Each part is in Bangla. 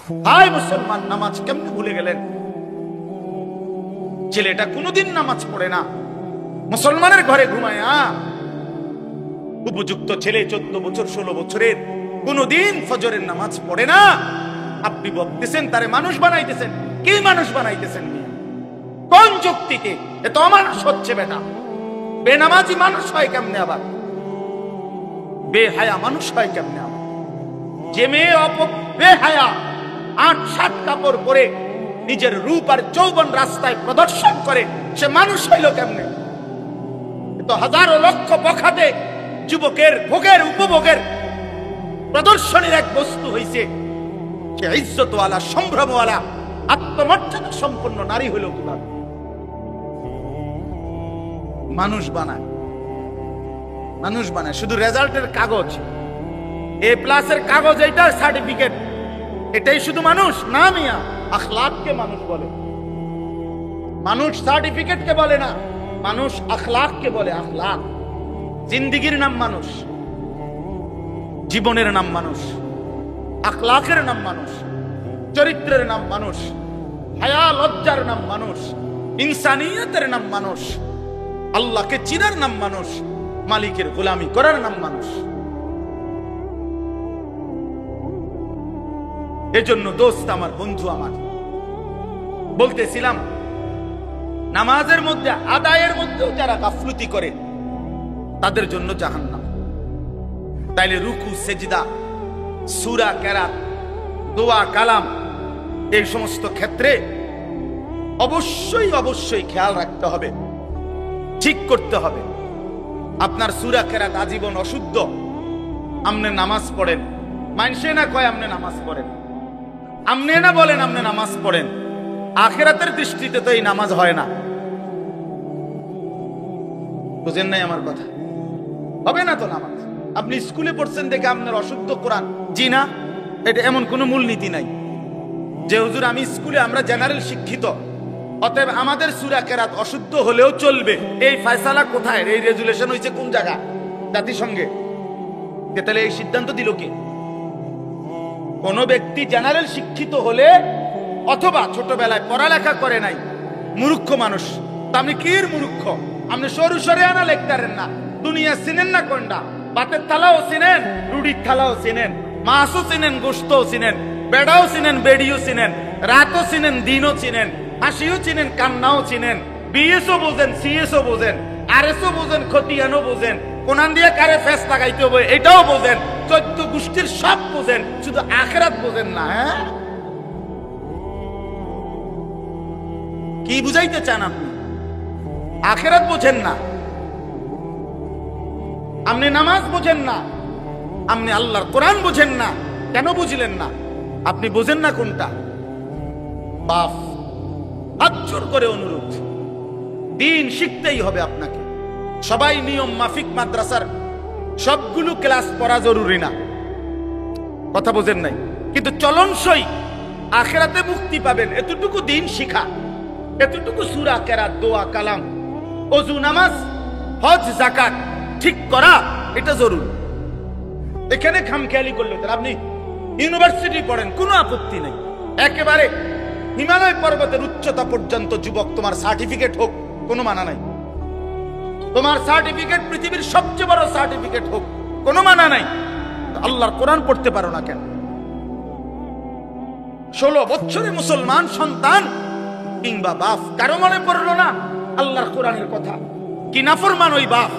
হায় মুসলমান, নামাজ কেমনে ভুলে গেলেন? ছেলেটা কোনোদিন নামাজ পড়ে না, মুসলমানের ঘরে ঘুমায়। উপযুক্ত ছেলে 14 বছর 16 বছরের কোনোদিন ফজরের নামাজ পড়ে না। আপনি বলতেছেন তারে মানুষ বানাইতেছেন। কি মানুষ বানাইতেছেন? কোন যুক্তিতে? এ তো অমানুষ হচ্ছে বেটা। বেনামাজি মানুষ হয় কেমনে? আবার বেহায়া মানুষ হয় কেমনে? আবার যে মেয়ে বেহায়া 8-7 কাপড় পরে নিজের রূপ আর যৌবন রাস্তায় প্রদর্শন করে, সে মানুষ হইল কেমনে? তো হাজারো লক্ষ বখাতে যুবকের ভোগের উপভোগের প্রদর্শনীর এক বস্তু হইছে সে ইজ্জতওয়ালা, সম্ভ্রমওয়ালা, আত্মমর্যাদা সম্পন্ন নারী হইল কিভাবে? মানুষ বানায়, মানুষ বানায় শুধু রেজাল্টের কাগজ, A+ এর কাগজ, এইটা সার্টিফিকেট, এটাই শুধু মানুষ না মিয়া। আখলাককে মানুষ বলে। মানুষ সার্টিফিকেটকে বলে না, মানুষ আখলাককে বলে। আখলাক জিন্দেগির নাম মানুষ, জীবনের নাম মানুষ, আখলাকের নাম মানুষ, চরিত্রের নাম মানুষ, হায়া লজ্জার নাম মানুষ, ইনসানিয়তের নাম মানুষ, আল্লাহকে চিনার নাম মানুষ, মালিকের গোলামি করার নাম মানুষ। এজন্য দোস্ত আমার, বন্ধু আমার, বলতেছিলাম নামাজের মধ্যে আদায়ের মধ্যেও যারা গাফলতি করে তাদের জন্য জাহান্নাম। তাইলে রুকু, সেজদা, সূরা, কেরাত, দোয়া, কালাম, এই সমস্ত ক্ষেত্রে অবশ্যই অবশ্যই খেয়াল রাখতে হবে, ঠিক করতে হবে। আপনার সূরা কেরাত আজীবন অশুদ্ধ, আমনে নামাজ পড়েন, মানসে না কয় আমনে নামাজ পড়েন, আমনে না বলেন আমনে নামাজ পড়েন, আখিরাতের দৃষ্টিতে তো এই নামাজ হয় না। বুঝেন নাই আমার কথা? হবে না তো নামাজ। আপনি স্কুলে পড়ছেন দেখে আপনার অশুদ্ধ কোরআন, জি না, এটা এমন কোনো মূলনীতি নাই যে হুজুর আমি স্কুলে, আমরা জেনারেল শিক্ষিত, অতএব আমাদের সূরা কেরাত অশুদ্ধ হলেও চলবে। এই ফয়সালা কোথায়? এই রেজুলেশন হইছে কোন জায়গা? জাতিসংঘে। তাহলে এই সিদ্ধান্ত দিল কে? কোন ব্যক্তি জেনারেল শিক্ষিত হলে অথবা ছোটবেলায় পড়ালেখা করে নাই, মূর্খ মানুষ, তা আপনি কির মূর্খ? আপনি সরু সরে আনা লেখতারেন না, দুনিয়া চিনেন না কোনটা? ভাতের থালাও চিনেন, রুটির থালাও চিনেন, মাছও চিনেন, গোশতও চিনেন, বেড়াও চিনেন, বেড়িও চিনেন, রাতও চিনেন, দিনও চিনেন, হাসিও চিনেন, কান্নাও চিনেন, বিএসও বোঝেন, সিএসও বোঝেন, আরএসও বোঝেন, খতিয়ানও বোঝেন, কোনান দিয়ে কারে ফেস লাগাইতে হবে এটাও বোঝেন, 14 গোষ্ঠীর সব বোঝেন, শুধু আখিরাত বোঝেন না। হ্যাঁ, কি বুঝাইতে চান আপনি? আখিরাত বোঝেন না, আপনি নামাজ বোঝেন না, আপনি আল্লাহর কোরআন বোঝেন না। কেন বুঝলেন না? আপনি বোঝেন না কোনটা? বাপ হাত জোর করে অনুরোধ, দিন শিখতেই হবে আপনাকে। সবাই নিয়ম মাফিক মাদ্রাসার সবগুলো ক্লাস পড়া জরুরি না, কথা বোঝেন নাই? কিন্তু চলনসই আখিরাতে মুক্তি পাবেন এতটুকু দিন শিখা, এতটুকু সূরা কেরাত, দোয়া, কালাম, ওযু, নামাজ, হজ, যাকাত ঠিক করা, এটা জরুরি। এখানে খামখেয়ালি করলে আপনি ইউনিভার্সিটি পড়েন, কোনো আপত্তি নেই, একেবারে হিমালয় পর্বতের উচ্চতা পর্যন্ত যুবক তোমার সার্টিফিকেট হোক, কোনো মানা নাই। তোমার সার্টিফিকেট পৃথিবীর সবচেয়ে বড় সার্টিফিকেট হোক, কোনো মানা নাই। আল্লাহর কোরআন পড়তে পারো না কেন? 16 বছরের মুসলমান সন্তান কিংবা বাপ, কারো মনে পড়লো না আল্লাহর কোরআনের কথা? কি নাফরমান ওই বাপ,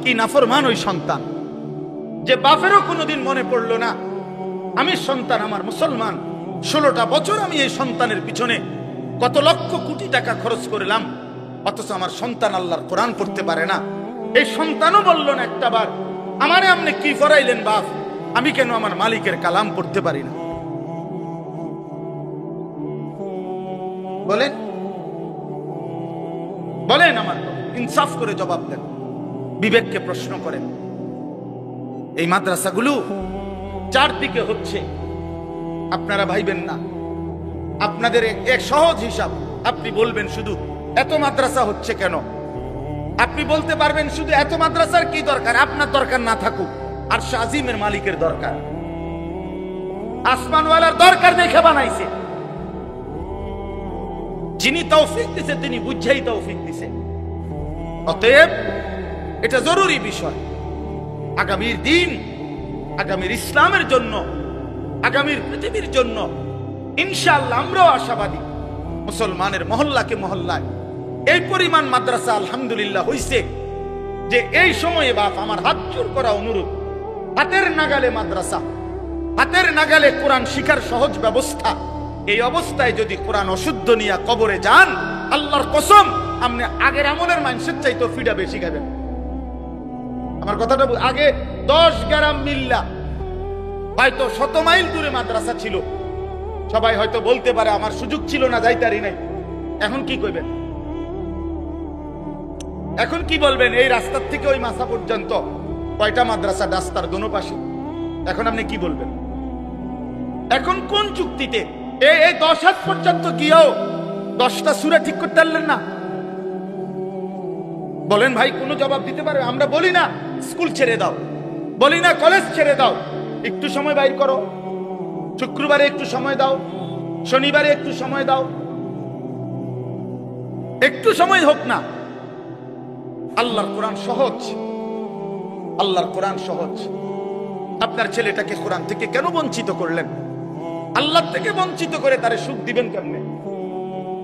কি নাফরমান ওই সন্তান, যে বাপেরও কোনোদিন মনে পড়লো না আমি সন্তান, আমার মুসলমান, 16টা বছর আমি এই সন্তানের পিছনে কত লক্ষ কোটি টাকা খরচ করলাম, অথচ আমার সন্তান আল্লাহর কোরআন পড়তে পারে না। এই সন্তানও বলল না একটা বার, আমারে আপনি কি ফরাইলেন বাপ, আমি কেন আমার মালিকের কালাম পড়তে পারি না? বলেন, বলেন, আমার ইনসাফ করে জবাব দেন, বিবেককে প্রশ্ন করেন। এই মাদ্রাসাগুলো চারদিকে হচ্ছে, আপনারা ভাইবেন না। আপনাদের এক সহজ হিসাব, আপনি বলবেন শুধু এত মাদ্রাসা হচ্ছে কেন? আপনি বলতে পারবেন শুধু এত মাদ্রাসার কি দরকার? আপনার দরকার না থাকুক, আর আজিমের মালিকের দরকার। আসমানওয়ালার দরকার দেখে বানাইছে। যিনি তৌফিক দিছে তিনি বুঝাই তৌফিক দিছে। অতএব এটা জরুরি বিষয়। আগামীর দিন, আগামীর ইসলামের জন্য, আগামীর পৃথিবীর জন্য ইনশাআল্লাহ আমরাও আশাবাদী। মুসলমানের মহল্লাকে মহল্লায় এই পরিমাণ মাদ্রাসা আলহামদুলিল্লাহ হইছে যে এই সময়ে বাপ আমার হাত জোড় করা অনুরোধ, হাতের নাগালে মাদ্রাসা, হাতের নাগালে কোরআন শিখার সহজ ব্যবস্থা। এই অবস্থায় যদি কোরআন অশুদ্ধ নিয়ে কবরে যান, আল্লাহর কসম আপনি আগের আমলের মানুষের চাইতে ফিডা বেশি খাবেন। আমার কথাটা আগে 10 গ্রাম মিল্লা হয়তো 100 মাইল দূরে মাদ্রাসা ছিল, সবাই হয়তো বলতে পারে আমার সুযোগ ছিল না, যাইতারি নাই। এখন কি কইবেন? এখন কি বলবেন? এই রাস্তার থেকে ওই মাসা পর্যন্ত কয়টা মাদ্রাসা, রাস্তার দোনো পাশে। এখন আপনি কি বলবেন? এখন কোন যুক্তিতে এই 10 হাত পর্যন্ত গিয়েও 10টা সূরা ঠিক করতে পারলেন না? বলেন ভাই, কোন জবাব দিতে পারবে? আমরা বলি না স্কুল ছেড়ে দাও, বলি না কলেজ ছেড়ে দাও, একটু সময় বাইর করো, শুক্রবারে একটু সময় দাও, শনিবারে একটু সময় দাও, একটু সময় হোক না। আল্লাহর কোরআন সহজ, আল্লাহর কোরআন সহজ। আপনার ছেলেটাকে কোরআন থেকে কেন বঞ্চিত করলেন? আল্লাহ থেকে বঞ্চিত করে তারে সুখ দিবেন কেমনে?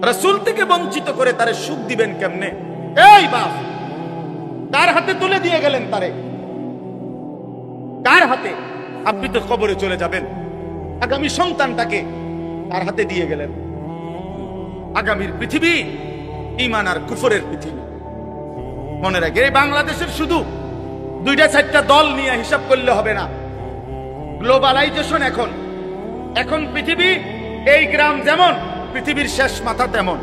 রাসূল থেকে বঞ্চিত করে তারে সুখ দিবেন কেমনে? এই বাপ, কার হাতে তুলে দিয়ে গেলেন তারে? কার হাতে? আপনি তো কবরে চলে যাবেন, আগামী সন্তানটাকে কার হাতে দিয়ে গেলেন? আগামীর পৃথিবী ঈমান আর কুফরের পৃথিবী। মনে রাখে, এই বাংলাদেশের শুধু 2-4টা দল নিয়ে হিসাব করলে হবে না। গ্লোবালাইজেশন এখন পৃথিবী, এই গ্রাম যেমন পৃথিবীর শেষ মাথা তেমন,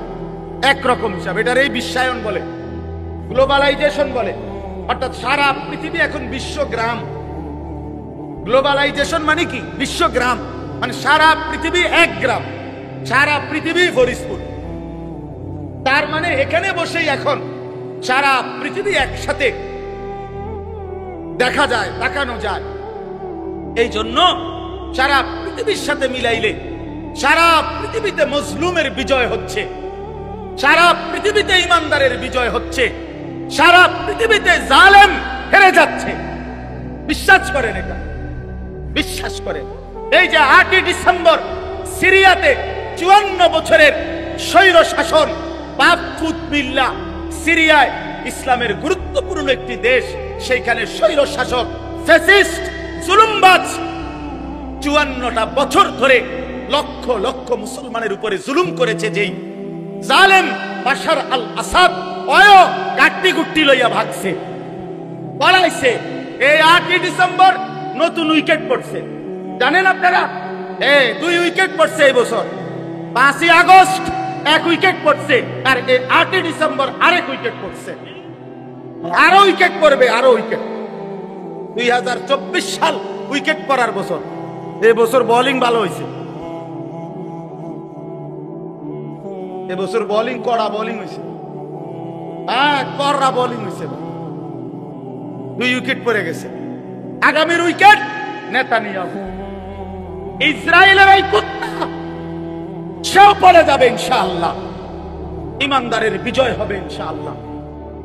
একরকম হিসাব। এটার এই বিশ্বায়ন বলে, গ্লোবালাইজেশন বলে। অর্থাৎ সারা পৃথিবী এখন বিশ্বগ্রাম। গ্লোবালাইজেশন মানে কি? বিশ্বগ্রাম মানে সারা পৃথিবী এক গ্রাম, সারা পৃথিবী ফরিদপুর। তার মানে এখানে বসেই এখন সারা পৃথিবী একসাথে দেখা যায়, তাকানো যায়। এই জন্য সারা পৃথিবীর সাথে মিলাইলে সারা পৃথিবীতে মজলুমের বিজয় হচ্ছে, সারা পৃথিবীতে ইমানদারের বিজয় হচ্ছে, সারা পৃথিবীতে জালেম হেরে যাচ্ছে। বিশ্বাস করেন, এটা বিশ্বাস করেন। এই যে 8ই ডিসেম্বর সিরিয়াতে 54 বছরের স্বৈর শাসন, বাপফুত মিল্লাহ, সিরিয়ায় ইসলামের গুরুত্বপূর্ণ একটি দেশ, সেইখানে স্বৈর শাসক ফ্যাসিস্ট জুলুমবাজ 54টা বছর ধরে লক্ষ লক্ষ মুসলমানের উপরে জুলুম করেছে। যেই জালেম বাশার আল আসাদ অয় কাট্টি গুট্টি লইয়া ভাগছে, পলাইছে। এই 8ই ডিসেম্বর নতুন উইকেট পড়ছে, জানেন আপনারা? 2 উইকেট পড়ছে এই বছর। 5ই আগস্ট 1 উইকেট পড়ছে, আর এই 8ই ডিসেম্বর আরেক উইকেট পড়ছে। আরো উইকেট পড়বে, আরো উইকেট। 2024 সাল উইকেট পড়ার বছর। এই বছর বোলিং ভালো হয়েছে, এবছর বোলিং কড়া বোলিং হয়েছে, কড়া বোলিং হয়েছে। 2 উইকেট পড়ে গেছে। আগামীর উইকেট নেতানিয়াহু, ইসরায়েলের এই কুত্তা, সেও পড়ে যাবে ইনশাআল্লাহ। ইমানদারের বিজয় হবে ইনশাআল্লাহ।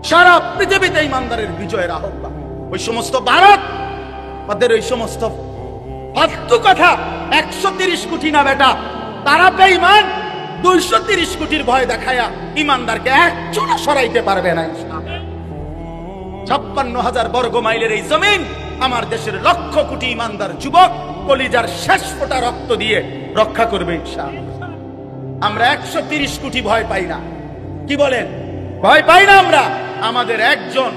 সারা পৃথিবীতে ইমানদারের বিজয়ের আহ্বান। ওই সমস্ত ভারত তাদের ওই সমস্ত ফালতু কথা, 130 কোটি না বেটা, তারা বেঈমান 230 কোটির ভয় দেখায়া ইমানদারকে একজনও সরাইতে পারবে না ইনশাআল্লাহ। 56,000 বর্গ মাইলের এই জমিন আমার দেশের লক্ষ কোটি ইমানদার যুবক কলিজার শেষ ফোঁটা রক্ত দিয়ে রক্ষা করবে ইনশাআল্লাহ। আমরা 130 কোটি ভয় পাই না। কি বলেন? ভয় পাই না আমরা। আমাদের একজন।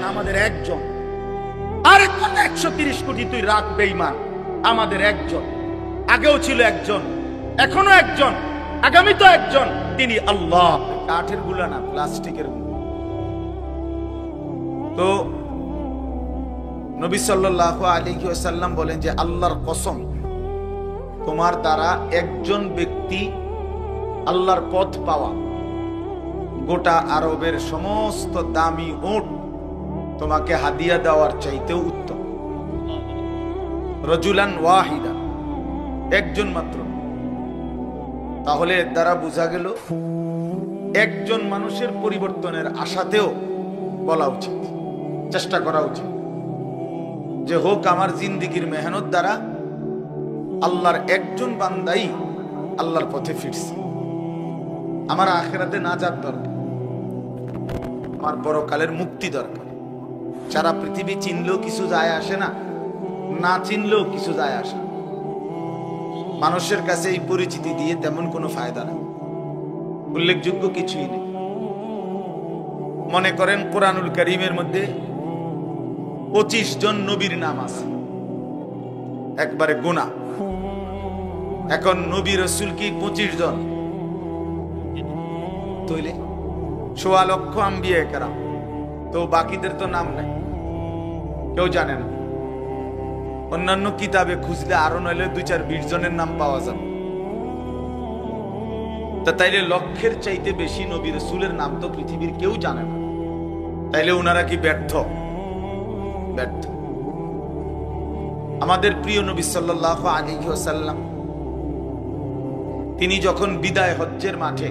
আর 130 কোটি তুই রাখ বেঈমান, আমাদের একজন। আগেও ছিল একজন, এখনো একজন, আগামী তো একজন, তিনি আল্লাহ। কাঠের গুলা না, প্লাস্টিকের গুলা। তো নবী সাল্লাল্লাহু আলাইহি ওয়াসাল্লাম বলেন যে আল্লাহর কসম, তোমার দ্বারা একজন ব্যক্তি আল্লাহর পথ পাওয়া গোটা আরবের সমস্ত দামি উট তোমাকে হাদিয়া দেওয়ার চাইতেও উত্তম। রজুলান ওয়াহিদা, একজন মাত্র। তাহলে এর দ্বারা বোঝা গেল একজন মানুষের পরিবর্তনের আশাতেও বলা উচিত, চেষ্টা করা উচিত যে হোক আমার জিন্দিগির মেহনত দ্বারা আল্লাহর একজন বান্দাই আল্লাহর পথে ফিরছে। আমার আখিরাতে নাজাত দরকার, আমার পরকালের মুক্তি দরকার। সারা পৃথিবী চিনলেও কিছু যায় আসে না, না চিনলেও কিছু যায় আসে না। মানুষের কাছে এই পরিচিতি দিয়ে তেমন কোনো ফায়দা নেই, উল্লেখযোগ্য কিছুই নেই। মনে করেন কোরআনুল কারীমের মধ্যে 25 জন নবীর নাম আছে, একবারে গোনা। এখন নবী রাসূল কি 25 জন? তইলে 1.25 লক্ষ আম্বিয়া কেরাম, তো বাকিদের তো নাম নাই, কেউ জানে না। অন্যান্য কিতাবে খুঁজলে আরো নইলে 2-4-20 জনের নাম পাওয়া যাবে। তা তাইলে লক্ষের চাইতে বেশি নবী রাসূলের নাম তো পৃথিবীর কেউ জানে না। তাইলে ওনারা কি ব্যর্থ? ব্যর্থ। আমাদের প্রিয় নবী সাল্লাল্লাহু আলাইহি ওয়াসাল্লাম তিনি যখন বিদায় হজ্জের মাঠে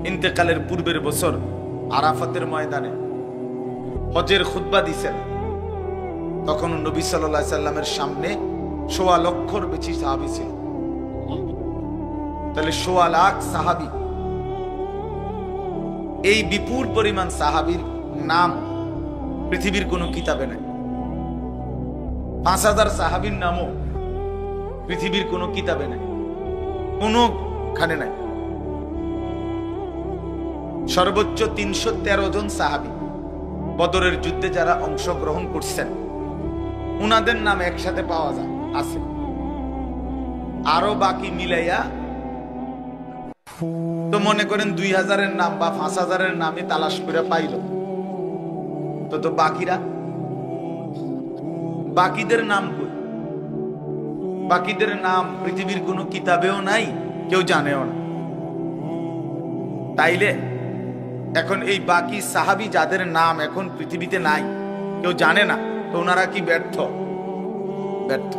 ইন্তেকালের পূর্বের বছর আরাফাতের ময়দানে হজের খুতবা দিছেন, তখন নবী সাল্লাল্লাহু আলাইহি সাল্লামের সামনে 1.25 লক্ষর বেশি সাহাবী ছিল। তাহলে 1.25 লাখ সাহাবী, এই বিপুল পরিমাণ সাহাবীর নাম পৃথিবীর কোনো কিতাবে নাই। 5000 সাহাবীর নামও পৃথিবীর কোনো কিতাবে নাই, কোনোখানে নাই। সর্বোচ্চ 313 জন সাহাবী বদরের যুদ্ধে যারা অংশগ্রহণ করছেন উনাদের নাম একসাথে পাওয়া যায় আছে। আরো বাকি মিলাইয়া তো মনে করেন 2000-এর নাম বা 5000-এর নামে তালাশ করে পাইল, তো বাকিরা, বাকিদের নাম কই? বাকিদের নাম পৃথিবীর কোনো কিতাবেও নাই, কেউ জানেও না। তাইলে এখন এই বাকি সাহাবী যাদের নাম এখন পৃথিবীতে নাই, কেউ জানে না, তো ওনারা কি ব্যর্থ? ব্যর্থ।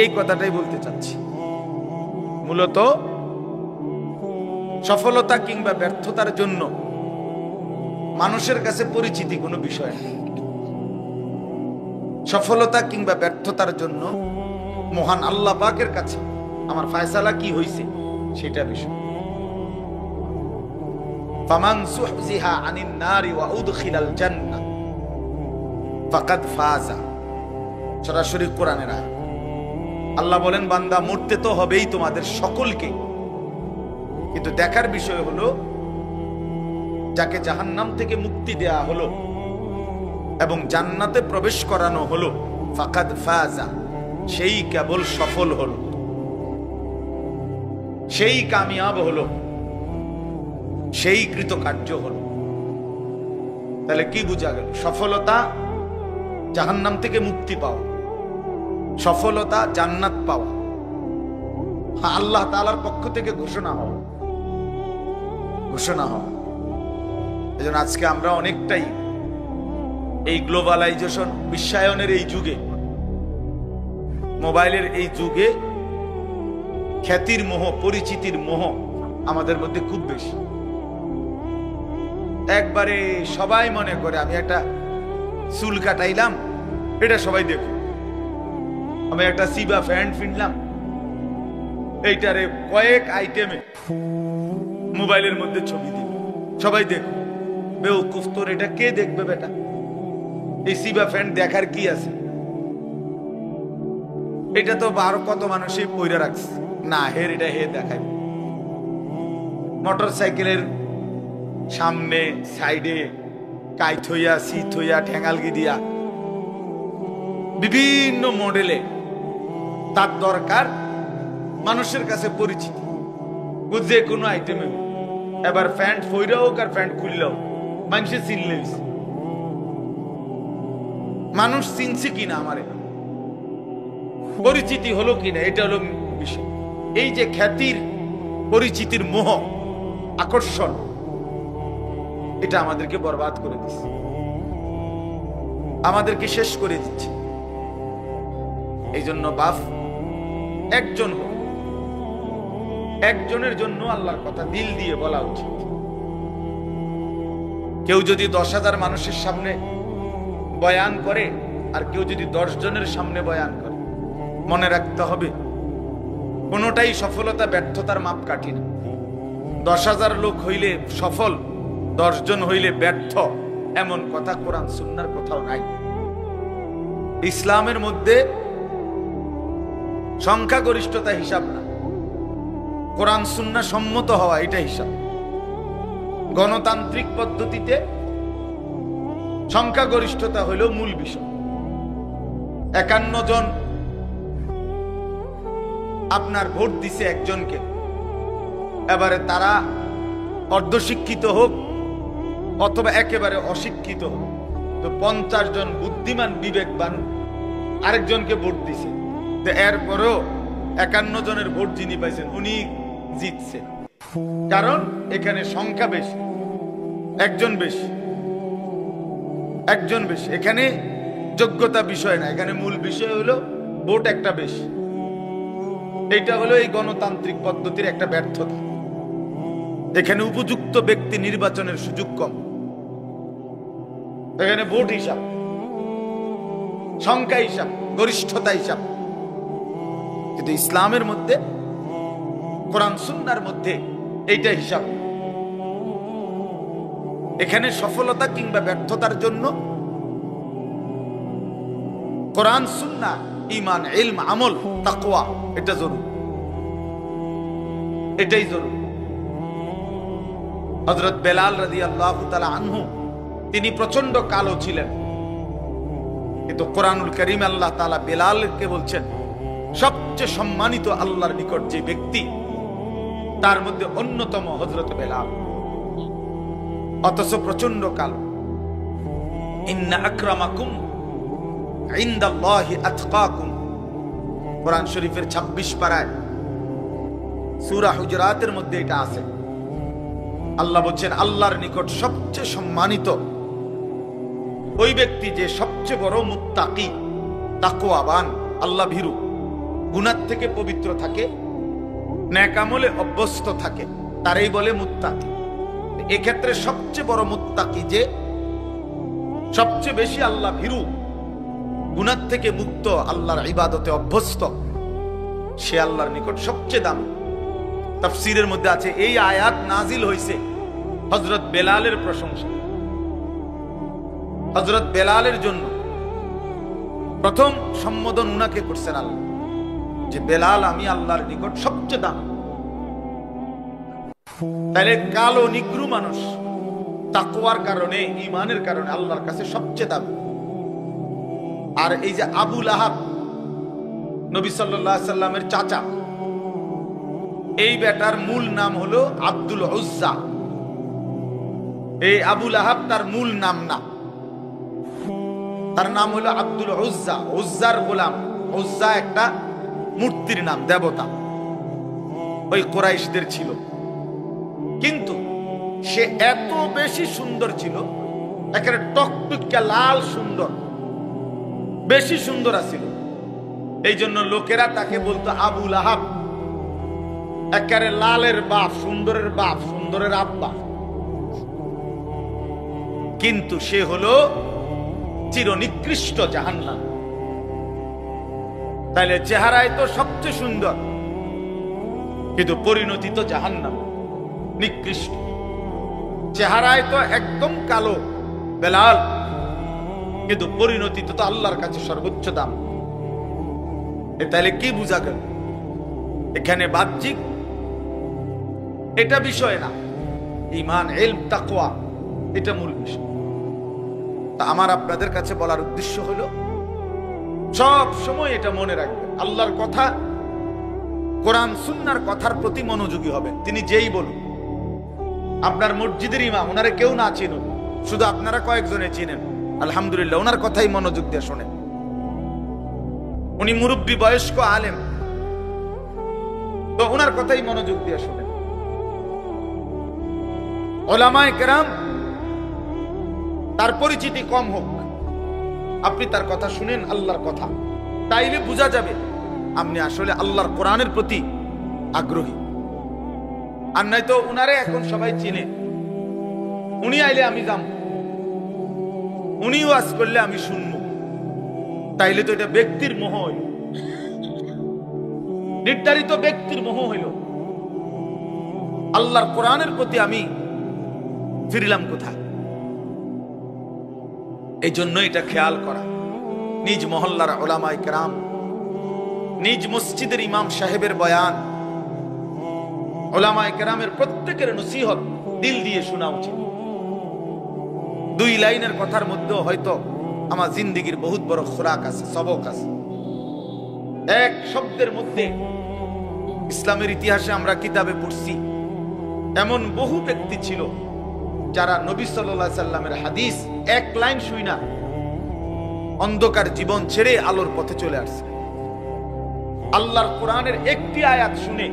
এই কথাটাই বলতে চাচ্ছি। মূলত সফলতা কিংবা ব্যর্থতার জন্য মানুষের কাছে পরিচিতি কোনো বিষয় না। সফলতা কিংবা ব্যর্থতার জন্য মহান আল্লাহ পাকের কাছে আমার ফয়সালা কি হইছে সেটা বিষয়। ফামান সুহজিহা আনিন নারি ওয়া উদখিলাল জান্নাহ ফাকাদ ফাজা। সরাসরি কোরআনের আয়াত। আল্লাহ বলেন, বান্দা মরতে তো হবেই তোমাদের সকলকে, কিন্তু দেখার বিষয় হলো যাকে জাহান্নাম থেকে মুক্তি দেয়া হলো এবং জান্নাতে প্রবেশ করানো হলো, ফাকাদ ফাজা, সেই কেবল সফল হলো, সেই কামিয়াব হলো, সেই কৃতকার্য হলো। তাহলে কি বোঝা গেল? সফলতা জাহান্নাম থেকে মুক্তি পাওয়া, সফলতা জান্নাত পাওয়া, আল্লাহ তাআলার পক্ষ থেকে ঘোষণা হওয়া। এজন্য আজকে আমরা অনেকটাই এই গ্লোবালাইজেশন, বিশ্বায়নের এই যুগে, মোবাইলের এই যুগে খ্যাতির মোহ, পরিচিতির মোহ আমাদের মধ্যে খুব বেশি। একবারে সবাই মনে করে আমি একটা চুল কাটাইলাম, এটা সবাই দেখো। আমি একটা সিবা প্যান্ট কিনলাম, এইটারে কয়েক আইটেমে মোবাইলের মধ্যে ছবি দিল, সবাই দেখো। বেওকুফ, তোর এটা কে দেখবে বেটা? এই সিবা প্যান্ট দেখার কি আছে? এটা তো আরো কত মানুষই পয়রা রাখছে, না হের এটা হে দেখায়। মোটর সাইকেলের সামনে সাইডে কাইত হইয়া, শীত হইয়া, ঠেঙ্গালগি দিয়া বিভিন্ন মডেলে তার দরকার মানুষের কাছে পরিচিতি, বুঝে কোনো আইটেমে। এবার প্যান্ট ফইরা হোক আর প্যান্ট খুললেও মানুষে চিনলে, মানুষ চিনছে কিনা, আমারে পরিচিতি হলো কিনা, এটা হলো বিষয়। এই যে খ্যাতির, পরিচিতির মোহ, আকর্ষণ, এটা আমাদেরকে বরবাদ করে দিচ্ছে, আমাদেরকে শেষ করে দিচ্ছে। এই জন্য বাপ একজন হোক, একজনের জন্য আল্লাহর কথা দিল দিয়ে বলা উচিত। কেউ যদি 10,000 মানুষের সামনে বয়ান করে আর কেউ যদি 10 জনের সামনে বয়ান করে, মনে রাখতে হবে কোনোটাই সফলতা ব্যর্থতার মাপকাঠি না। 10,000 লোক হইলে সফল, 10 জন হইলে ব্যর্থ, এমন কথা কোরআন সুন্নাহর কোথাও নাই। ইসলামের মধ্যে সংখ্যাগরিষ্ঠতা হিসাব না, কোরআন সুন্নাহ সম্মত হওয়া এটা হিসাব। গণতান্ত্রিক পদ্ধতিতে সংখ্যাগরিষ্ঠতা হইল মূল বিষয়। 51 জন আপনার ভোট দিছে একজনকে, এবারে তারা অর্ধশিক্ষিত হোক অথবা একেবারে অশিক্ষিত হোক, তো 50 জন বুদ্ধিমান বিবেকবান আরেকজনকে ভোট দিছে, তো এরপরেও 51 জনের ভোট যিনি পাইছেন উনি জিতছে। কারণ এখানে সংখ্যা বেশি, একজন বেশি, একজন বেশি। এখানে যোগ্যতা বিষয় না, এখানে মূল বিষয় হলো ভোট একটা বেশি। এটা হলো এই গণতান্ত্রিক পদ্ধতির একটা ব্যর্থতা। এখানে উপযুক্ত ব্যক্তি নির্বাচনের সুযোগ কম, এখানে ভোট হিসাব, সংখ্যা হিসাব, গরিষ্ঠতা হিসাব। কিন্তু ইসলামের মধ্যে, কোরআন সুন্নাহর মধ্যে এইটা হিসাব। এখানে সফলতা কিংবা ব্যর্থতার জন্য কোরআন সুন্নাহ, ঈমান, ইলম, আমল, তাকওয়া এটা জরুরি, এটাই জরুরি। হযরত বেলাল রাদিয়াল্লাহু তাআলা আনহু তিনি প্রচন্ড কালো ছিলেন, কিন্তু কোরআনুল কারীম আল্লাহ তাআলা বেলালকে বলছেন সবচেয়ে সম্মানিত আল্লাহর নিকট যে ব্যক্তি তার মধ্যে অন্যতম হযরত বেলাল, অথচ প্রচন্ড কালো। ইন্না আকরামাকুম ইনদাল্লাহি আতকাকুম, কোরআন শরীফের 26 পারায় সূরা হুজুরাতের মধ্যে এটা আছে। আল্লাহ বলছেন আল্লাহর নিকট সবচেয়ে সম্মানিত ওই ব্যক্তি যে সবচেয়ে বড় মুত্তাকি, তাকওয়াবান, আল্লাহ ভীরু, গুনাহ থেকে পবিত্র থাকে, নেক আমলে অভ্যস্ত থাকে, তারই বলে মুত্তাকি। এক্ষেত্রে সবচেয়ে বড় মুত্তাকি যে সবচেয়ে বেশি আল্লাহ ভীরু, গুনাহ থেকে মুক্ত, আল্লাহর ইবাদতে অভ্যস্ত, সে আল্লাহর নিকট সবচেয়ে দামি। তাফসীরের মধ্যে আছে এই আয়াত নাজিল হয়েছে হযরত বেলালের প্রশংসা। হযরত বেলালের জন্য প্রথম সম্বোধন উনাকে করছেন আল্লাহ, যে বেলাল আমি আল্লাহর নিকট সবচেয়ে দামি। তাহলে কালো নিগ্রু মানুষ তাকওয়ার কারণে, ঈমানের কারণে আল্লাহর কাছে সবচেয়ে দামি। আর এই যে আবু লাহাব, নবী সাল্লাল্লাহু আলাইহি সাল্লামের চাচা, এই বেটার মূল নাম হলো আব্দুল উজ্জা। এই আবু লাহাব তার মূল নাম না, তার নাম হলো আব্দুল উজ্জা, উজ্জার গোলাম। উজ্জা একটা মূর্তির নাম, দেবতা, ওই কুরাইশদের ছিল। কিন্তু সে এত বেশি সুন্দর ছিল, একেবারে টকটকা লাল সুন্দর, বেশি সুন্দর আছিল। এই জন্য লোকেরা তাকে বলতো আবু লাহাব, একেবারে লালের বাপ, সুন্দরের বাপ, সুন্দরের আব্বা। কিন্তু সে হলো চিরনিকৃষ্ট জাহান্নাম। তাইলে চেহারায় তো সবচেয়ে সুন্দর, কিন্তু পরিণতি তো জাহান্নাম, নিকৃষ্ট। চেহারায় তো একদম কালো বেলাল, কিন্তু পরিণতি তো আল্লাহর কাছে সর্বোচ্চ দাম। তাহলে কি বুঝা গেল? এখানে বাহ্যিক এটা বিষয় না, ঈমান, ইলম, তাকওয়া এটা মূল বিষয়। তা আমার আপনাদের কাছে বলার উদ্দেশ্য হলো সব সময় এটা মনে রাখবেন, আল্লাহর কথা, কোরআন সুন্নাহর কথার প্রতি মনোযোগী হবেন। তিনি যেই বলুন, আপনার মসজিদের ইমাম, ওনারে কেউ না চিনুন, শুধু আপনারা কয়েকজনে চিনেন, আলহামদুলিল্লাহ, ওনার কথাই মনোযোগ দিয়ে শোনেন। উনি মুরব্বী, বয়স্ক আলেম, তো ওনার কথাই মনোযোগ দিয়ে শোনেন। উলামায়ে কেরাম তার পরিচিতি কম হোক, আপনি তার কথা শুনেন, আল্লাহর কথা। তাইলে বোঝা যাবে আপনি আসলে আল্লাহর কোরআনের প্রতি আগ্রহী। আর নয়তো উনারে এখন সবাই চিনে, উনি আইলে আমি যাম, উনি ওয়াজ করলে আমি শুনবো, তাইলে তো এটা ব্যক্তির মোহ হইল, নির্ধারিত ব্যক্তির মোহ হইল। আল্লাহর কোরআনের প্রতি আমি ফিরলাম কোথায়? এই জন্য এটা খেয়াল করা, নিজ মহল্লার উলামায়ে কেরাম, নিজ মসজিদের ইমাম সাহেবের বয়ান, উলামায়ে কেরামের প্রত্যেকের নসিহত দিল দিয়ে শোনা উচিত। 2 লাইনের কথার মধ্যেও হয়তো আমার জিন্দেগির বহুত বড় খোরাক আছে, সবক আছে। এক শব্দের মধ্যে ইসলামের ইতিহাসে আমরা কিতাবে পড়ছি এমন বহু ব্যক্তি ছিল যারা নবী সাল্লাল্লাহু আলাইহি সাল্লামের হাদিস 1 লাইন শুই না অন্ধকার জীবন ছেড়ে আলোর পথে চলে আসছে। আল্লাহর কোরআনের একটি আয়াত শুনে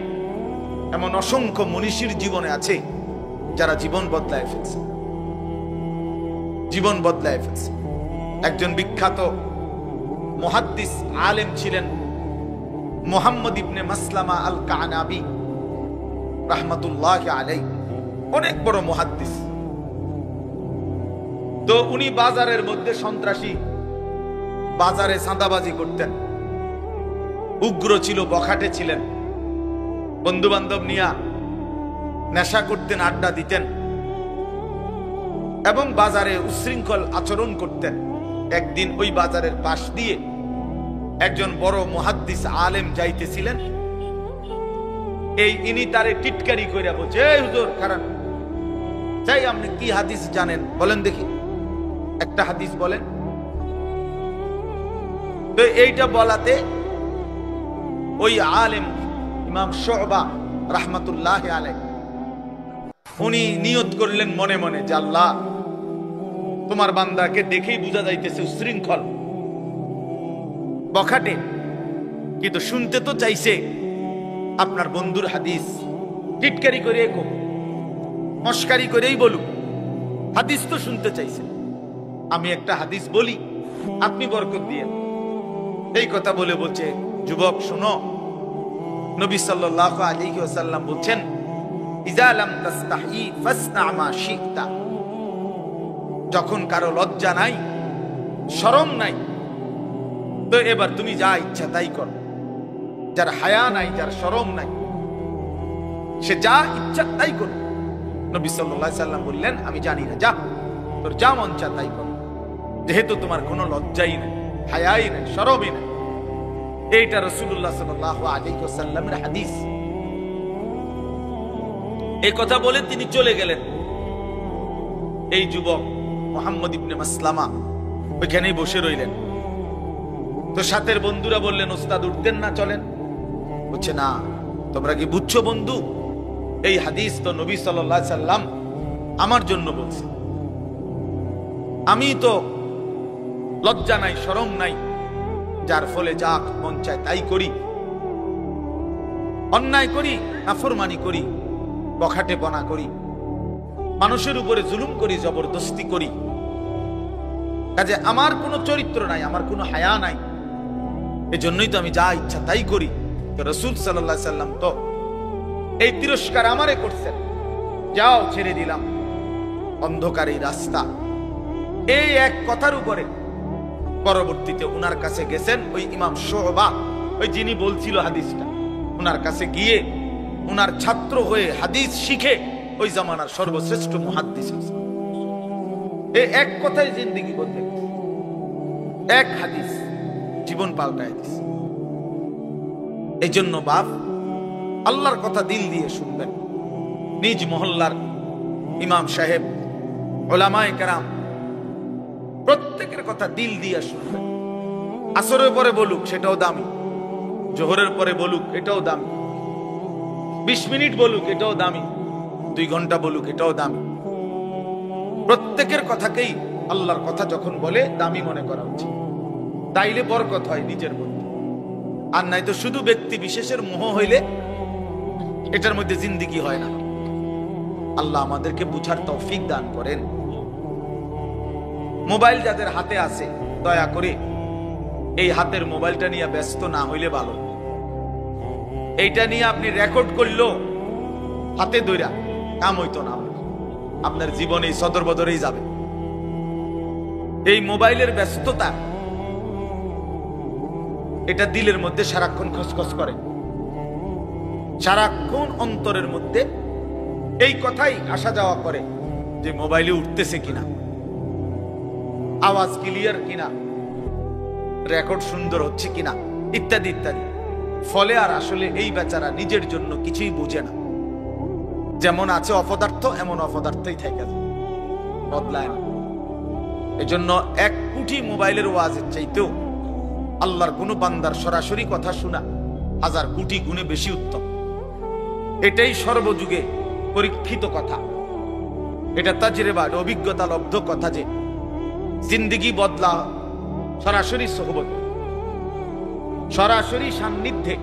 এমন অসংখ্য মনীষীর জীবনে আছে যারা জীবন বদলায় ফেলছে, জীবন বদলায় ফেলছে। একজন বিখ্যাত মুহাদ্দিস আলেম ছিলেন মুহাম্মদ ইবনে মাসলামা আল কানাবি রাহমাতুল্লাহি আলাইহি, অনেক বড় মুহাদ্দিস। তো উনি বাজারের মধ্যে সন্ত্রাসী, বাজারে চাঁদাবাজি করতেন, উগ্র ছিল, বখাটে ছিলেন, বন্ধু বান্ধব নিয়ে নেশা করতেন, আড্ডা দিতেন এবং বাজারে উশৃঙ্খল আচরণ করতেন। একদিন ওই বাজারের পাশ দিয়ে একজন বড় মুহাদ্দিস আলেম যাইতেছিলেন, ইনি তারে টিটকারি কইরা বলছে, এই হুজুর কারণ চাই আপনি কি হাদিস জানেন বলেন দেখি, একটা হাদিস বলেন। তো এইটা বলাতে ওই আলেম ইমাম শুবা রাহমাতুল্লাহি আলাইহি উনি নিয়ত করলেন মনে মনে যে আল্লাহ, তোমার বান্দাকে দেখেই বোঝা যাইতেছে উশৃঙ্খল, বখাটে, কিন্তু শুনতে তো চাইছে আপনার বন্ধুর হাদিস, টিটকারি করে মস্কারি করেই বলুক, হাদিস তো শুনতে চাইছে, আমি একটা হাদিস বলি, আপনি বরকত দিয়ে। এই কথা বলে বলছে, যুবক শোনো, নবী সাল্লাল্লাহু আলাইহি ওয়াসাল্লাম বলছেন, ইজা লাম তাস্তাহি ফাসনা মা শিতা, যখন কারো লজ্জা নাই, শরম নাই, তো এবার তুমি যা ইচ্ছা তাই করো। যার হায়া নাই, যার শরম নাই, সে যা ইচ্ছা তাই করো। নবী সাল্লাল্লাহু আলাইহি সাল্লাম বললেন, আমি জানি না, যা তোর যা মন চা তাই করো, যেহেতু তোমার কোনো লজ্জাই নাই, হায়াই নাই, শরমই নাই। এইটা রাসূলুল্লাহ সাল্লাল্লাহু আলাইহি ওয়াসাল্লামের হাদিস। এই কথা বলে তিনি চলে গেলেন। এই যুবক মুহাম্মদ ইবনে মাসলামা ওইখানেই বসে রইলেন। তো সাথের বন্ধুরা বললেন, ওস্তাদ উঠতেন না, চলেন। বলছে, না, তোমরা কি বুঝছো বন্ধু, এই হাদিস তো নবী সাল্লাল্লাহু আলাইহি সাল্লাম আমার জন্য বলছে, আমি তো লজ্জা নাই, শরম নাই, যার ফলে যা মন চায় তাই করি, অন্যায় করি, নাফরমানি করি, বখাটেপনা করি, মানুষের উপরে জুলুম করি, জবরদস্তি করি, কাজে আমার কোনো চরিত্র নাই, আমার কোনো হায়া নাই, এজন্যই তো আমি যা ইচ্ছা তাই করি। তো রাসূল সাল্লাল্লাহু আলাইহি সাল্লাম তো এই তিরস্কার আমারে করছেন, যাও ছেড়ে দিলাম অন্ধকার এই রাস্তা। এই এক কথার উপরে পরবর্তীতে উনার কাছে গেছেন ওই ইমাম শুবা, ওই যিনি বলছিল হাদিসটা, উনার কাছে গিয়ে উনার ছাত্র হয়ে হাদিস শিখে ওই জামানার সর্বশ্রেষ্ঠ মুহাদ্দিস। এই এক কথায় জিন্দেগি বদলে গেছে, এক হাদিস জীবন পাল্টায় দিছে। এই জন্য বাপ, আল্লাহর কথা দিল দিয়ে শুনবেন, নিজ মহল্লার ইমাম সাহেব, উলামায়ে কেরাম প্রত্যেকের কথা দিল দিয়ে শুনবেন। আসরের পরে বলুক সেটাও দামি, জোহরের পরে বলুক এটাও দামি, 20 মিনিট বলুক এটাও দামি, 2 ঘন্টা বলুক এটাও দামি। প্রত্যেকের কথাকেই আল্লাহর কথা যখন বলে দামি মনে করা উচিত, তাইলে বরকত হয় নিজের মধ্যে। আর নাই তো শুধু ব্যক্তি বিশেষের মোহ হইলে এটার মধ্যে জিন্দেগি হয় না। আল্লাহ আমাদেরকে বুঝার তৌফিক দান করেন। মোবাইল যাদের হাতে আছে, দয়া করে এই হাতের মোবাইলটা নিয়ে ব্যস্ত না হইলে ভালো। এইটা নিয়ে আপনি রেকর্ড করলো হাতে দইরা কাম হইতো না, আপনার জীবন এই সদর বদরেই যাবে। এই মোবাইলের ব্যস্ততা এটা দিলের মধ্যে সারাক্ষণ খসখস করে, সারাক্ষণ অন্তরের মধ্যে এই কথাই আসা যাওয়া করে যে মোবাইলে উঠতেছে কিনা, আওয়াজ ক্লিয়ার কিনা, রেকর্ড সুন্দর হচ্ছে কিনা, ইত্যাদি ইত্যাদি। ফলে আর আসলে এই বেচারা নিজের জন্য কিছুই বুঝে না। যেমন আছে অপদার্থ, এমন অপদার্থই থেকে যায়, বদলায় না। এই জন্য 1 কোটি মোবাইলের ওয়াজের চাইতেও আল্লাহর কোন বান্দার সরাসরি কথা শোনা 1000 কোটি গুণে বেশি উত্তম। এটাই সর্বযুগে পরীক্ষিত কথা, এটা তাজরিবা অভিজ্ঞতা লব্ধ কথা যে জিন্দেগি বদলা সরাসরি সোহবত, সরাসরি সান্নিধ্যে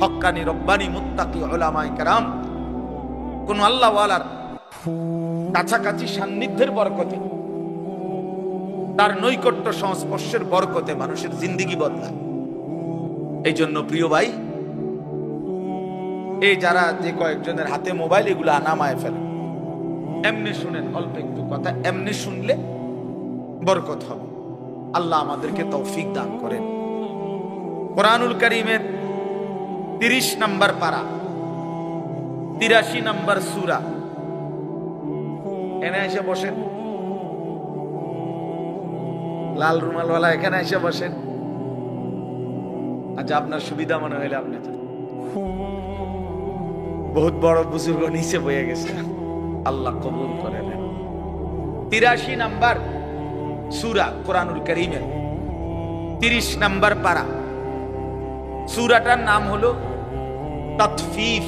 হক্কানি রব্বানি মুত্তাকি উলামায়ে কেরাম কোন আল্লাহওয়ালার কাছাকাছি সান্নিধ্যের বরকতে, তার নৈকট্য সংস্পর্শের বরকতে মানুষের জিন্দেগি বদলায়। এই জন্য প্রিয় ভাই, এই যারা যে কয়েকজনের হাতে মোবাইল, এগুলো নামায় ফেলেন, এমনি শুনেন, অল্প একটু কথা এমনি শুনলে বরকত হবে। আল্লাহ আমাদেরকে তৌফিক দান করেন। কোরআনুল কারীমের 30 নম্বর পারা, 83 নম্বর সূরা, এনে এসে বসেন, লাল রুমালওয়ালা এখানে এসে বসেন। আচ্ছা, আপনার সুবিধা মনে হইলে আপনি তো বহুত বড় বুজুর্গ নিচে বয়ে গেছে, আল্লাহ কবুল করে নেন। 83 নম্বর সূরা কোরআনুল কারীমের 30 নম্বর পারা। সূরাটার নাম হলো তাতফিফ,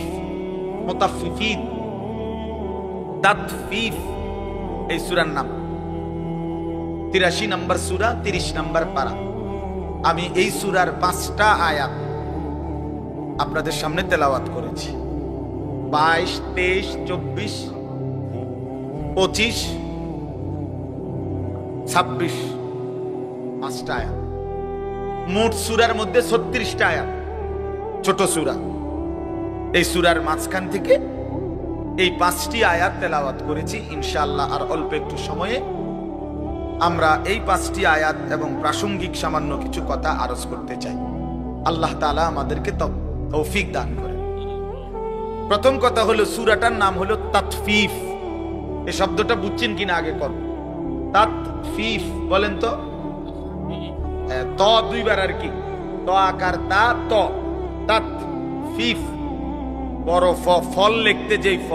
মুতাফফিফিন, তাতফিফ এই সূরার নাম। 83 নম্বর সূরা, 30 নম্বর পারা। আমি এই সূরার 5টা আয়াত আপনাদের সামনে তেলাওয়াত করেছি। 22, 23, 24, 25, 26, 5টা আয়াত। মোট সূরার মধ্যে 36টা আয়াত, ছোট সূরা। এই সূরার মাঝখান থেকে এই 5টি আয়াত তেলাওয়াত করেছি। ইনশাআল্লাহ আর অল্প একটু সময়ে আমরা এই 5টি আয়াত এবং প্রাসঙ্গিক সামান্য কিছু কথা আরজ করতে চাই। আল্লাহ তাআলা আমাদেরকে তৌফিক দান করেন। প্রথম কথা হলো, সূরাটার নাম হলো তাতফিফ। এই শব্দটা বুঝছেন কিনা আগে কর। তাতফিফ বলেন তো, ত 2 বার আর কি, ত আকার তা, ত, তাতফিফ। বড় ফ, ফল লিখতে যেই ফ,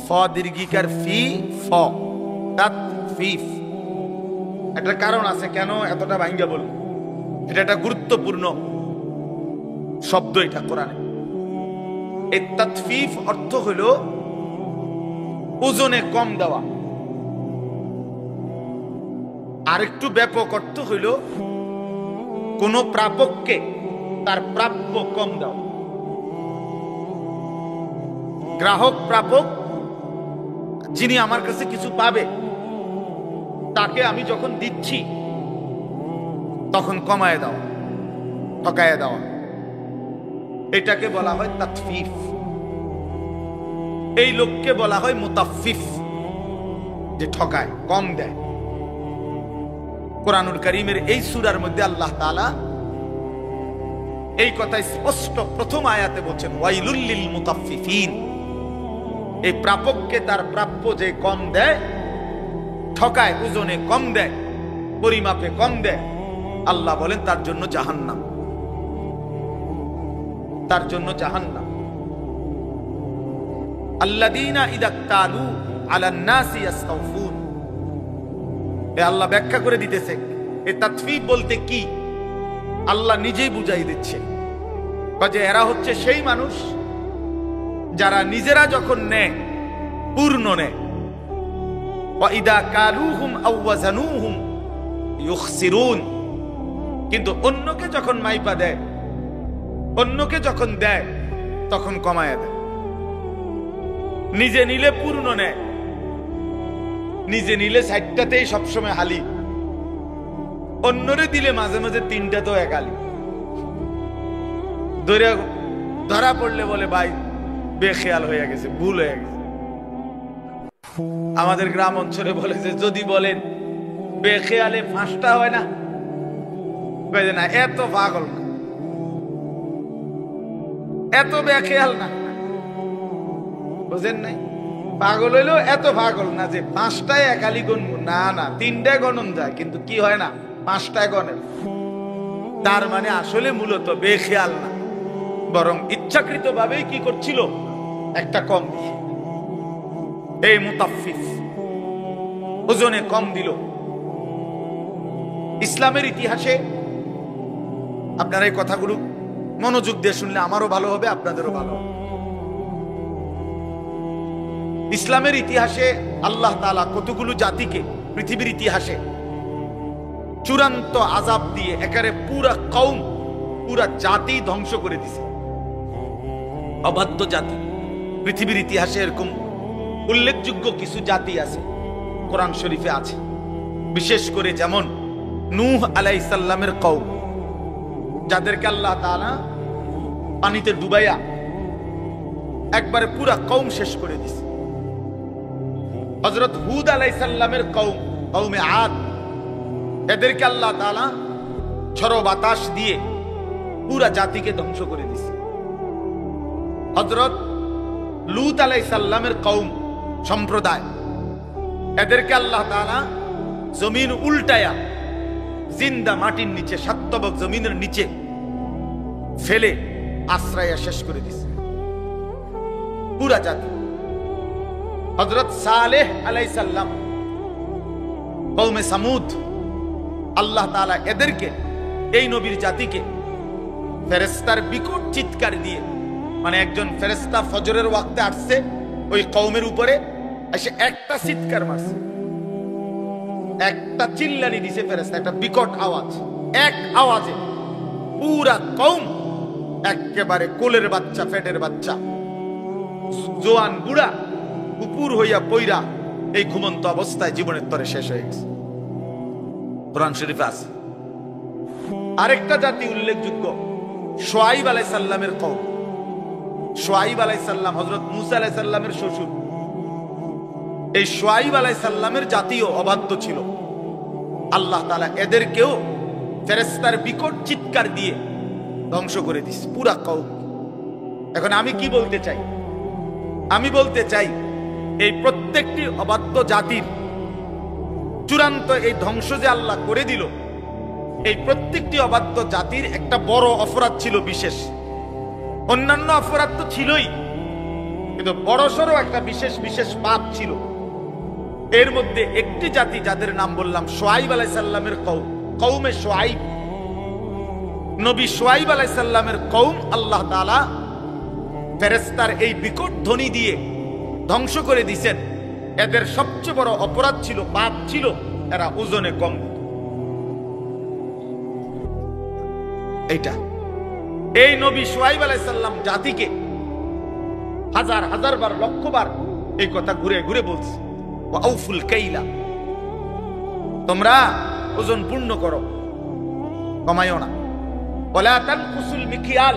ফ দীর্ঘিকার ফি, ফ, তাতফিফ। একটা কারণ আছে কেন এতটা ভাঙ্গা বল, এটা একটা গুরুত্বপূর্ণ শব্দ এটা কোরআনে। এই তাতফিফ অর্থ হলো ওজনে কম দেওয়া। আরেকটু ব্যাপক অর্থ হইল কোন প্রাপককে তার প্রাপ্য কম দেওয়া। গ্রাহক প্রাপক, যিনি আমার কাছে কিছু পাবে, তাকে আমি যখন দিচ্ছি তখন কমায় দাও, ঠকায় দেওয়া, এটাকে বলা হয় তাতফিফ। এই লোককে বলা হয় মুতাফফিফ, যে ঠকায়, কম দেয়। কোরআনুল কারীমের এই সূরার মধ্যে আল্লাহ তাআলা এই কথা স্পষ্ট প্রথম আয়াতে বলছেন, ওয়াইলুল লিল মুতাফফিফিন। এই প্রাপককে তার প্রাপ্য যে কম দেয়, ঠকায়, ওজনে কম দেয়, পরিমাপে কম দেয়, আল্লাহ বলেন তার জন্য জাহান্নাম, তার জন্য জাহান্নাম। আল্লাযীনা ইযা তালু আলান নাসি ইস্তাওফুন। আল্লাহ ব্যাখ্যা করে দিতেছে এই তাতফিফ বলতে কি, আল্লাহ নিজেই বুঝাই দিচ্ছে যে এরা হচ্ছে সেই মানুষ যারা নিজেরা যখন নেয় পূর্ণ নেয়, ওয়া ইদা কালুহুম আও ওয়াজানুহুম ইউখসিরুন। কিন্তু অন্যকে যখন মাইপা দেয়, অন্যকে যখন দেয় তখন কমায় দেয়। নিজে নিলে পূর্ণ নেয়, নিজে নিলে সাইডটাতেই সবসময় হালি, অন্যরে দিলে মাঝে মাঝে তিনটা তো একালি ধরা পড়লে বলে ভাই বেখেয়াল হয়ে গেছে, ভুল হয়ে গেছে। আমাদের গ্রাম অঞ্চলে বলে যে যদি বলেন বেখেয়ালে 5টা হয় না, না এত পাগল না, এত বেখেয়াল না, বুঝেন নাই? পাগল হইলো এত পাগল না যে 5টায় একালি গণব, না না 3টায় গণন যায়, কিন্তু কি হয় না 5টায় গণেন। তার মানে আসলে মূলত বেখেয়াল না, বরং ইচ্ছাকৃত ভাবেই কি করছিল, একটা কম দিয়ে। এই মুতাফফিফ ওজনে কম দিল। ইসলামের ইতিহাসে আপনারা এই কথাগুলো মনোযোগ দিয়ে শুনলে আমারও ভালো হবে, আপনাদেরও ভালো হবে। ইসলামের ইতিহাসে আল্লাহ তাআলা কতগুলো জাতিকে পৃথিবীর ইতিহাসে চূড়ান্ত আযাব দিয়ে একেবারে পুরা কওম, পুরা জাতি ধ্বংস করে দিয়েছে। অবাধ্য জাতি পৃথিবীর ইতিহাসে এরকম উল্লেখযোগ্য কিছু জাতি আছে, কোরআন শরীফে আছে। বিশেষ করে যেমন নূহ আলাইহিস সালামের কওম, যাদেরকে আল্লাহ তাআলা পানিতে ডুবাইয়া একবারে পুরা কওম শেষ করে দিয়েছে। হযরত হুদ আলাইহিস সালামের কওম, কওমে আদ, এদেরকে আল্লাহ তাআলা ঝড়ো বাতাস দিয়ে পুরা জাতিকে ধ্বংস করে দিয়েছে। হযরত লূত আলাইহিস সালামের কওম সম্প্রদায়, এদেরকে আল্লাহ তাআলা জমিন উল্টায়া জিন্দা মাটির নিচে, সাতবক জমিনের নিচে ফেলে আশ্রয়া শেষ করে দিয়েছে পুরা জাতি। হযরত সালেহ আলাইহিস সালাম কওমে সামুদ, আল্লাহ তাআলা এদেরকে, এই নবীর জাতিকে ফেরেশতার বিকট চিৎকার দিয়ে, মানে একজন ফেরেশতা ফজরের ওয়াক্তে আসছে ওই কওমের উপরে, এসে একটা চিৎকার মারছে, একটা চিল্লানি দিছে ফেরেশতা, একটা বিকট আওয়াজ, এক আওয়াজে পুরা কওম একেবারে কোলের বাচ্চা, পেটের বাচ্চা, জোয়ান বুড়া উপর হইয়া পইরা এই ঘুমন্ত অবস্থায় জীবনের তরে শেষ হয়ে গেছে। কোরআন শরীফে আছে। আরেকটা জাতি উল্লেখযোগ্য, শুআয়ব আলাইহিস সালামের কওম। শুআয়ব আলাইহিস সালাম হযরত মূসা আলাইহিস সালামের শ্বশুর। এই শুআয়ব আলাইহিস সালামের জাতিও অবাধ্য ছিল। আল্লাহ তাআলা এদেরকেও ফেরেশতার বিকট চিৎকার দিয়ে ধ্বংস করে দিয়েছে পুরা কওম। এখন আমি কি বলতে চাই? আমি বলতে চাই এই প্রত্যেকটি অবাধ্য জাতির চূড়ান্ত এই ধ্বংস যে আল্লাহ করে দিল, এই প্রত্যেকটি অবাধ্য জাতির একটা বড় অপরাধ ছিল বিশেষ। অন্যান্য অপরাধ তো ছিলই, কিন্তু বড়সড় একটা বিশেষ বিশেষ পাপ ছিল। এর মধ্যে একটি জাতি যাদের নাম বললাম, শুআয়ব আলাইহিস সালামের কওম, কওমে শুআয়ব। নবী শুআয়ব আলাইহিস সালামের কওম আল্লাহ তাআলা ফেরেশতার এই বিকট ধ্বনি দিয়ে ধ্বংস করে দিয়েছেন। এদের সবচেয়ে বড় অপরাধ ছিল, পাপ ছিল, এরা ওজনে কম। এইটা এই নবী শুআয়ব আলাইহিস সালাম জাতিকে হাজার হাজার বার, লক্ষ বার এই কথা ঘুরে ঘুরে বলছে, ওয়াউফুল কাইলা, তোমরা ওজন পূর্ণ করো, কমাইও না। ওয়ালা তানকুসুল মিকিয়াল,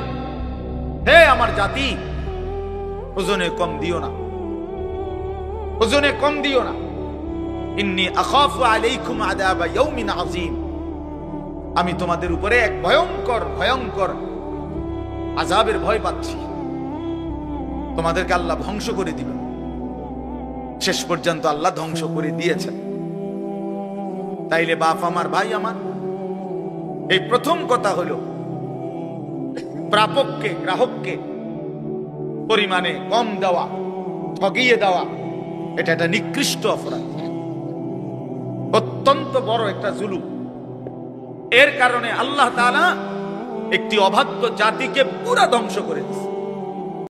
হে আমার জাতি ওজনে কম দিও না, ওজনে কম দিও না। ইন্নী আখাফু আলাইকুম আযাবা ইয়াউমিন আযীম, আমি তোমাদের উপরে এক ভয়ঙ্কর ভয়ঙ্কর আযাবের ভয় পাচ্ছি, তোমাদেরকে আল্লাহ ধ্বংস করে দিবেন। শেষ পর্যন্ত আল্লাহ ধ্বংস করে দিয়েছেন। তাইলে বাপ আমার, ভাই আমার, এই প্রথম কথা হলো প্রাপককে, গ্রাহককে পরিমাণে কম দেওয়া, ঠগিয়ে দেওয়া, এটা একটা নিকৃষ্ট অপরাধ, অত্যন্ত বড় একটা জুলুম। এর কারণে আল্লাহ তাআলা একটি অবাধ্য জাতিকে পুরা ধ্বংস করে দিয়েছে।